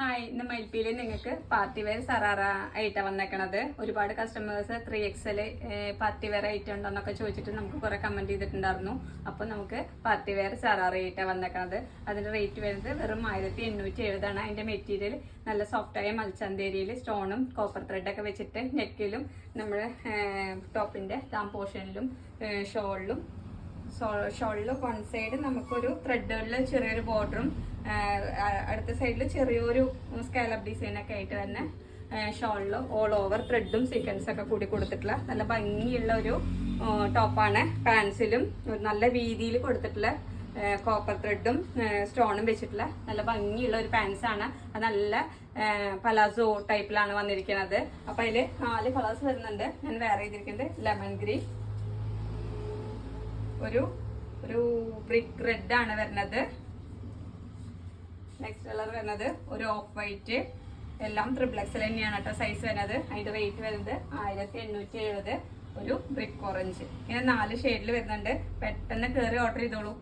Hi, ഇന്ന് മൈൽപ്പിയിൽ നിങ്ങൾക്ക് party wear sharara ആയിട്ടാണ് വന്നേക്കണത്. ഒരുപാട് customers 3XL party wear item ഉണ്ടോന്നൊക്കെ ചോദിച്ചിട്ട് നമുക്ക് കുറെ കമന്റ് ചെയ്തിട്ടുണ്ടായിരുന്നു. അപ്പോൾ നമുക്ക് പാർട്ടി വെയർ സറാറ ആയിട്ടാണ് വന്നേക്കണത്. അതിന്റെ റേറ്റ് വരുന്നത് വെറും 1870 ആണ്. അതിന്റെ മെറ്റീരിയൽ നല്ല സോഫ്റ്റായ മൽച്ചന്തേരിയിൽ സ്റ്റോണും കോപ്പർ ത്രെഡൊക്കെ വെച്ചിട്ട് നെക്കിലും നമ്മുടെ ടോപ്പിന്റെ താം പോർഷനിലും ഷോളിലും വൺ സൈഡ് നമുക്കൊരു ത്രെഡുകളിൽ ചെറിയൊരു ബോർഡറും അടുത്ത സൈഡിൽ ചെറിയൊരു സ്കാലപ്പ് ഡിസൈൻ ഒക്കെ ആയിട്ട് തന്നെ ഷോളിൽ ഓൾ ഓവർ ത്രെഡും സീക്വൻസ് ഒക്കെ കൂടി കൊടുത്തിട്ടുള്ള നല്ല ഭംഗിയുള്ള ഒരു ടോപ്പാണ്. പാൻസിലും നല്ല വീതിയിൽ കൊടുത്തിട്ടുള്ള കോപ്പർ ത്രെഡും സ്റ്റോണും വെച്ചിട്ടുള്ള നല്ല ഭംഗിയുള്ള ഒരു പാൻസ് ആണ്. അത് നല്ല പലാസോ ടൈപ്പിലാണ് വന്നിരിക്കുന്നത്. അപ്പൊ അതില് 4 കളേഴ്സ് വരുന്നുണ്ട്. ഞാൻ വേറെ ചെയ്തിരിക്കുന്നത് ലെമൺ ഗ്രീൻ, ഒരു ബ്രിക്ക് റെഡ് ആണ് വരുന്നത്. നെക്സ്റ്റ് കളർ വരുന്നത് ഒരു ഓഫ് വൈറ്റ്. എല്ലാം XXL തന്നെയാണ് കേട്ടോ സൈസ് വരുന്നത്. അതിന്റെ റേറ്റ് വരുന്നത് 1870. ഒരു ബ്രിക്ക് ഓറഞ്ച്. ഇങ്ങനെ 4 ഷെയ്ഡിൽ വരുന്നുണ്ട്. പെട്ടെന്ന് കയറി ഓർഡർ ചെയ്തോളൂ.